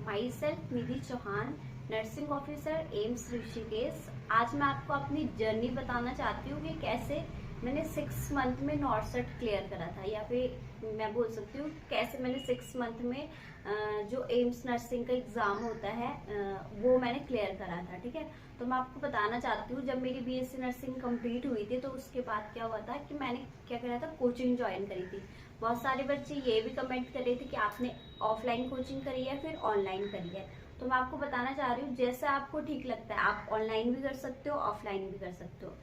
माई self Nidhi Chauhan, nursing officer AIIMS Rishikesh. आज मैं आपको अपनी जर्नी बताना चाहती हूँ कि कैसे मैंने 6 मंथ में नॉर्सेट क्लियर करा था, या फिर मैं बोल सकती हूँ कैसे मैंने 6 मंथ में जो एम्स नर्सिंग का एग्जाम होता है वो मैंने क्लियर करा था। ठीक है, तो मैं आपको बताना चाहती हूँ जब मेरी बीएससी नर्सिंग कंप्लीट हुई थी तो उसके बाद क्या हुआ था कि मैंने क्या करा था, कोचिंग ज्वाइन करी थी। बहुत सारे बच्चे ये भी कमेंट कर रहे थे कि आपने ऑफलाइन कोचिंग करी है फिर ऑनलाइन करी है। तो मैं आपको बताना चाह रही हूँ जैसे आपको ठीक लगता है, आप ऑनलाइन भी कर सकते हो ऑफलाइन भी कर सकते हो,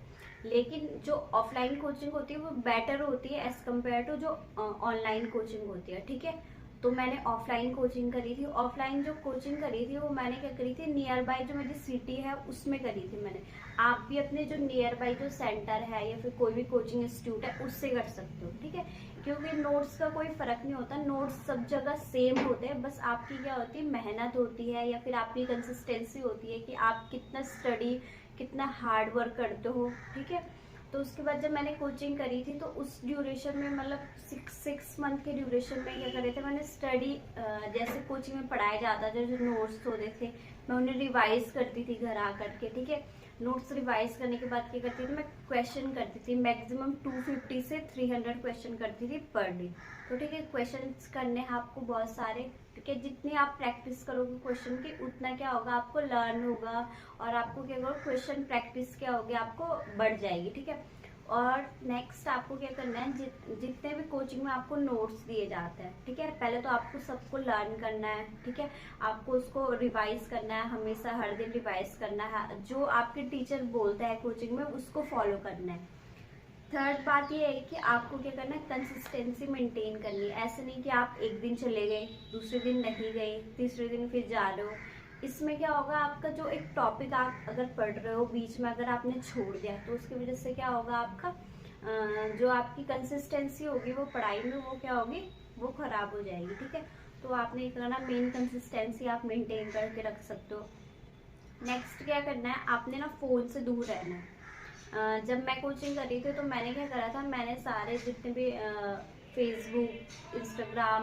लेकिन जो ऑफलाइन कोचिंग होती है वो बेटर होती है एज कम्पेयर टू जो ऑनलाइन कोचिंग होती है। ठीक है, तो मैंने ऑफलाइन कोचिंग करी थी। ऑफलाइन जो कोचिंग करी थी वो मैंने क्या करी थी, नियर बाय जो मेरी सिटी है उसमें करी थी मैंने। आप भी अपने जो नियर बाय जो सेंटर है या फिर कोई भी कोचिंग इंस्टीट्यूट है उससे कर सकते हो। ठीक है, क्योंकि नोट्स का कोई फर्क नहीं होता, नोट्स सब जगह सेम होते हैं, बस आपकी क्या होती है, मेहनत होती है या फिर आपकी कंसिस्टेंसी होती है कि आप कितना स्टडी कितना हार्ड वर्क करते हो। ठीक है, तो उसके बाद जब मैंने कोचिंग करी थी तो उस ड्यूरेशन में मतलब 6 मंथ के ड्यूरेशन में क्या करे थे मैंने स्टडी, जैसे कोचिंग में पढ़ाया जाता था जो नोट्स होते थे मैं उन्हें रिवाइज करती थी घर आकर के। ठीक है, नोट्स रिवाइज करने के बाद क्या करती थी, मैं क्वेश्चन करती थी, मैक्सिमम 250 से 300 क्वेश्चन करती थी पर डे। तो ठीक है, क्वेश्चन करने हैं आपको बहुत सारे। ठीक है, जितनी आप प्रैक्टिस करोगे क्वेश्चन की उतना क्या होगा, आपको लर्न होगा और आपको क्या करो, क्वेश्चन प्रैक्टिस क्या होगी आपको बढ़ जाएगी। ठीक है, और नेक्स्ट आपको क्या करना है, जितने भी कोचिंग में आपको नोट्स दिए जाते हैं, ठीक है, पहले तो आपको सबको लर्न करना है। ठीक है, आपको उसको रिवाइज करना है, हमेशा हर दिन रिवाइज करना है, जो आपके टीचर बोलते हैं कोचिंग में उसको फॉलो करना है। थर्ड बात ये है कि आपको क्या करना है, कंसिस्टेंसी मेंटेन करनी है। ऐसे नहीं कि आप एक दिन चले गए, दूसरे दिन नहीं गए, तीसरे दिन फिर जा रहे हो। इसमें क्या होगा, आपका जो एक टॉपिक आप अगर पढ़ रहे हो बीच में अगर आपने छोड़ दिया तो उसकी वजह से क्या होगा, आपका जो आपकी कंसिस्टेंसी होगी वो पढ़ाई में वो क्या होगी, वो खराब हो जाएगी। ठीक है, तो आपने करना मेन कंसिस्टेंसी आप मेंटेन करके रख सकते हो। नेक्स्ट क्या करना है, आपने ना फोन से दूर रहना है। जब मैं कोचिंग कर रही थी तो मैंने क्या करा था, मैंने सारे जितने भी फेसबुक इंस्टाग्राम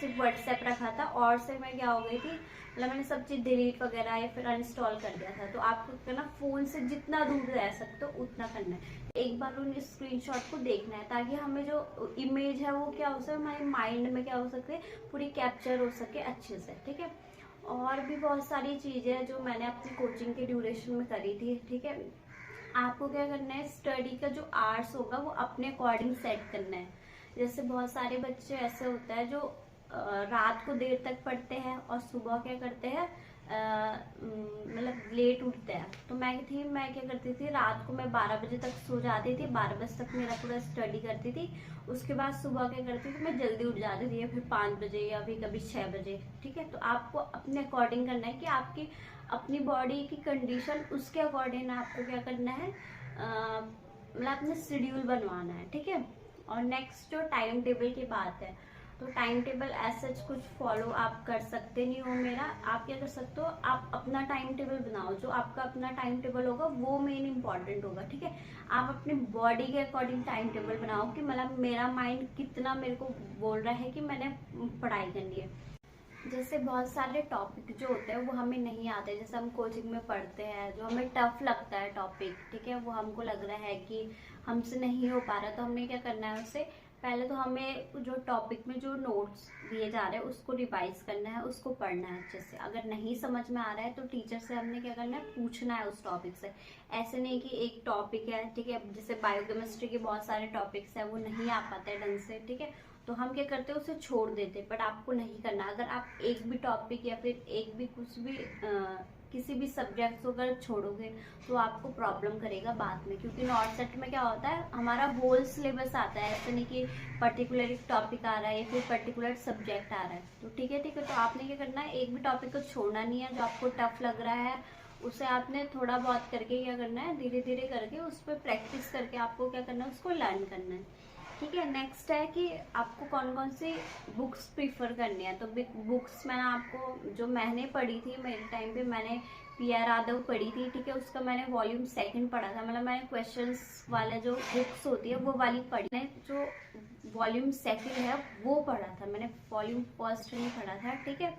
सिर्फ व्हाट्सएप रखा था, और से मैं क्या हो गई थी, मतलब मैंने सब चीज़ डिलीट वगैरह या फिर अनइंस्टॉल कर दिया था। तो आपको करना फोन से जितना दूर रह सकते हो उतना करना है। एक बार उन स्क्रीनशॉट को देखना है ताकि हमें जो इमेज है वो क्या हो सके, हमारे माइंड में क्या हो सके, पूरी कैप्चर हो सके अच्छे से। ठीक है, और भी बहुत सारी चीज़ें हैं जो मैंने अपनी कोचिंग के ड्यूरेशन में करी थी। ठीक है, आपको क्या करना है, स्टडी का जो आवर्स होगा वो अपने अकॉर्डिंग सेट करना है। जैसे बहुत सारे बच्चे ऐसे होता है जो रात को देर तक पढ़ते हैं और सुबह क्या करते हैं, मतलब लेट उठते हैं। तो मैं क्या करती थी, रात को मैं 12 बजे तक सो जाती थी, 12 बजे तक मेरा पूरा स्टडी करती थी। उसके बाद सुबह क्या करती थी, मैं जल्दी उठ जाती थी, या फिर 5 बजे या फिर कभी 6 बजे। ठीक है, तो आपको अपने अकॉर्डिंग करना है कि आपकी अपनी बॉडी की कंडीशन उसके अकॉर्डिंग आपको क्या करना है, मतलब अपना शेड्यूल बनवाना है। ठीक है, और नेक्स्ट जो टाइम टेबल की बात है, तो टाइम टेबल ऐसा कुछ फॉलो आप कर सकते नहीं हो मेरा। आप क्या कर सकते हो, आप अपना टाइम टेबल बनाओ, जो आपका अपना टाइम टेबल होगा वो मेन इंपॉर्टेंट होगा। ठीक है, आप अपनी बॉडी के अकॉर्डिंग टाइम टेबल बनाओ कि मतलब मेरा माइंड कितना मेरे को बोल रहा है कि मैंने पढ़ाई करनी है। जैसे बहुत सारे टॉपिक जो होते हैं वो हमें नहीं आते, जैसे हम कोचिंग में पढ़ते हैं जो हमें टफ लगता है टॉपिक, ठीक है, वो हमको लग रहा है कि हमसे नहीं हो पा रहा, तो हमने क्या करना है, उससे पहले तो हमें जो टॉपिक में जो नोट्स दिए जा रहे हैं उसको रिवाइज करना है, उसको पढ़ना है अच्छे से। अगर नहीं समझ में आ रहा है तो टीचर से हमने क्या करना है, पूछना है उस टॉपिक से। ऐसे नहीं कि एक टॉपिक है, ठीक है, जैसे बायोकेमिस्ट्री के बहुत सारे टॉपिक्स है वो नहीं आ पाते ढंग से, ठीक है, तो हम क्या करते हैं, उसे छोड़ देते। बट आपको नहीं करना, अगर आप एक भी टॉपिक या फिर एक भी कुछ भी किसी भी सब्जेक्ट को अगर छोड़ोगे तो आपको प्रॉब्लम करेगा बाद में, क्योंकि नॉर्थ सेट में क्या होता है, हमारा होल सिलेबस आता है, ऐसा नहीं कि पर्टिकुलर एक टॉपिक आ रहा है या फिर पर्टिकुलर सब्जेक्ट आ रहा है। तो ठीक है, तो आपने क्या करना है, एक भी टॉपिक को छोड़ना नहीं है। जो आपको टफ लग रहा है उसे आपने थोड़ा बहुत करके क्या करना है, धीरे धीरे करके उस पर प्रैक्टिस करके आपको क्या करना है, उसको लर्न करना है। ठीक है, नेक्स्ट है कि आपको कौन कौन सी बुक्स प्रीफर करनी है। तो बुक्स मैंने आपको जो मैंने पढ़ी थी, मेरे टाइम पे मैंने पी.आर. यादव पढ़ी थी। ठीक है, उसका मैंने वॉल्यूम 2 पढ़ा था, मतलब मैंने क्वेश्चंस वाले जो बुक्स होती है वो वाली पढ़ी। मैंने जो वॉल्यूम 2 है वो पढ़ा था, मैंने वॉल्यूम 1 नहीं पढ़ा था। ठीक है,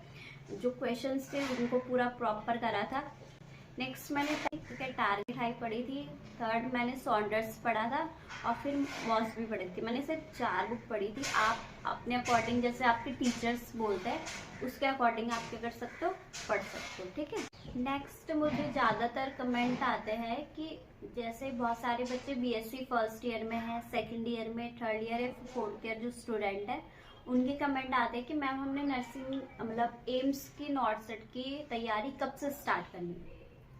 जो क्वेश्चंस थे उनको पूरा प्रॉपर करा था। नेक्स्ट मैंने टारगेट हाई पढ़ी थी, थर्ड मैंने सॉन्डर्स पढ़ा था और फिर मॉस भी पढ़ी थी। मैंने सिर्फ 4 बुक पढ़ी थी। आप अपने अकॉर्डिंग, जैसे आपके टीचर्स बोलते हैं उसके अकॉर्डिंग आप क्या कर सकते हो, पढ़ सकते हो, ठीक है। नेक्स्ट मुझे ज़्यादातर कमेंट आते हैं कि जैसे बहुत सारे बच्चे बीएससी फर्स्ट ईयर में है, सेकेंड ईयर में, थर्ड ईयर या फोर्थ ईयर जो स्टूडेंट है, उनके कमेंट आते हैं कि मैम हमने नर्सिंग मतलब एम्स की नॉर्सेट की तैयारी कब से स्टार्ट करनी है,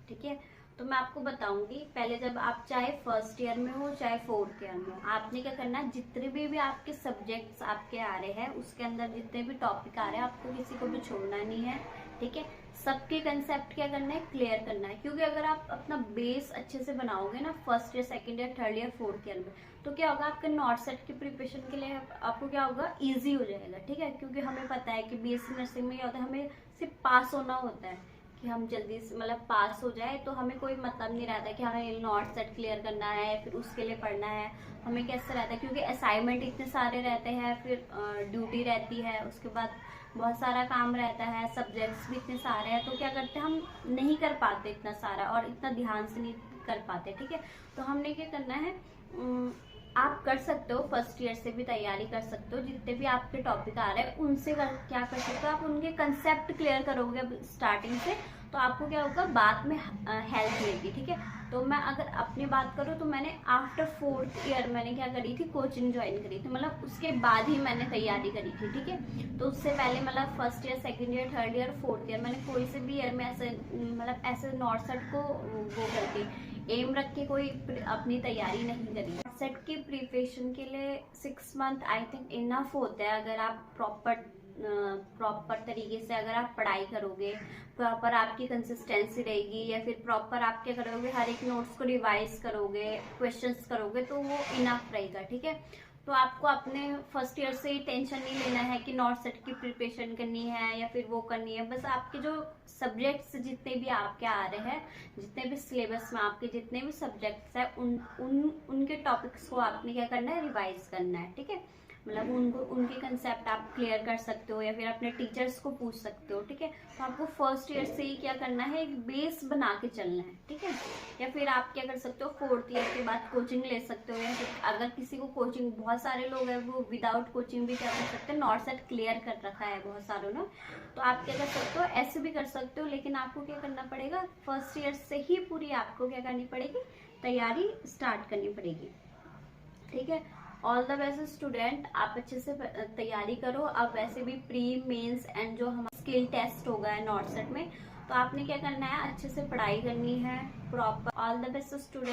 ठीक है। तो मैं आपको बताऊंगी। पहले जब आप चाहे फर्स्ट ईयर में हो चाहे फोर्थ ईयर में हो, आपने क्या करना है, जितने भी आपके सब्जेक्ट्स आपके आ रहे हैं उसके अंदर जितने भी टॉपिक आ रहे हैं आपको किसी को भी छोड़ना नहीं है, ठीक है। सबके कंसेप्ट क्या करना है, क्लियर करना है। क्योंकि अगर आप अपना बेस अच्छे से बनाओगे ना first year, second year, third year, fourth year में, तो क्या होगा, आपके नॉर्सेट की प्रिपरेशन के लिए आपको क्या होगा, ईजी हो जाएगा, ठीक है। क्योंकि हमें पता है कि बीएससी नर्सिंग में क्या होता है, हमें सिर्फ पास होना होता है कि हम जल्दी से मतलब पास हो जाए, तो हमें कोई मतलब नहीं रहता कि हमें नॉट सेट क्लियर करना है, फिर उसके लिए पढ़ना है। हमें कैसे रहता है, क्योंकि असाइनमेंट इतने सारे रहते हैं, फिर ड्यूटी रहती है, उसके बाद बहुत सारा काम रहता है, सब्जेक्ट्स भी इतने सारे हैं, तो क्या करते हैं, हम नहीं कर पाते इतना सारा और इतना ध्यान से नहीं कर पाते, ठीक है। तो हमने क्या करना है, आप कर सकते हो फर्स्ट ईयर से भी तैयारी कर सकते हो, जितने भी आपके टॉपिक आ रहे हैं उनसे क्या कर सकते हो, आप उनके कंसेप्ट क्लियर करोगे स्टार्टिंग से, तो आपको क्या होगा, बाद में हेल्प मिलेगी, ठीक है। तो मैं अगर अपनी बात करूँ तो मैंने आफ्टर फोर्थ ईयर मैंने क्या करी थी, कोचिंग ज्वाइन करी थी, मतलब उसके बाद ही मैंने तैयारी करी थी, ठीक है। तो उससे पहले मतलब first year, second year, third year, fourth year मैंने कोई से भी ईयर में ऐसे मतलब ऐसे नॉर्सेट को वो करके एम रख के कोई अपनी तैयारी नहीं करी। सेट की प्रिपरेशन के लिए 6 मंथ आई थिंक इनफ होता है, अगर आप प्रॉपर तरीके से अगर आप पढ़ाई करोगे, प्रॉपर आपकी कंसिस्टेंसी रहेगी, या फिर प्रॉपर आप क्या करोगे, हर एक नोट्स को रिवाइज करोगे, क्वेश्चंस करोगे, तो वो इनफ रहेगा, ठीक है। तो आपको अपने फर्स्ट ईयर से ही टेंशन नहीं लेना है कि नॉट सेट की प्रिपरेशन करनी है या फिर वो करनी है। बस आपके जो सब्जेक्ट्स जितने भी आपके आ रहे हैं, जितने भी सिलेबस में आपके जितने भी सब्जेक्ट्स हैं, उनके टॉपिक्स को आपने क्या करना है, रिवाइज करना है, ठीक है। मतलब उनके कंसेप्ट आप क्लियर कर सकते हो या फिर अपने टीचर्स को पूछ सकते हो, ठीक है। तो आपको फर्स्ट ईयर से ही क्या करना है, एक बेस बना के चलना है, ठीक है। या फिर आप क्या कर सकते हो, फोर्थ ईयर के बाद कोचिंग ले सकते हो, या फिर अगर किसी को कोचिंग, बहुत सारे लोग हैं वो विदाउट कोचिंग भी क्या कर सकते हैं, नॉट सेट क्लियर कर रखा है बहुत सारों ने, तो आप क्या कर सकते हो, ऐसे भी कर सकते हो। लेकिन आपको क्या करना पड़ेगा, फर्स्ट ईयर से ही पूरी आपको क्या करनी पड़ेगी, तैयारी स्टार्ट करनी पड़ेगी, ठीक है। ऑल द बेस्ट स्टूडेंट, आप अच्छे से तैयारी करो। अब वैसे भी प्री, मेंस एंड जो हमारा स्किल टेस्ट होगा है नॉट सेट में, तो आपने क्या करना है, अच्छे से पढ़ाई करनी है proper. All the best student.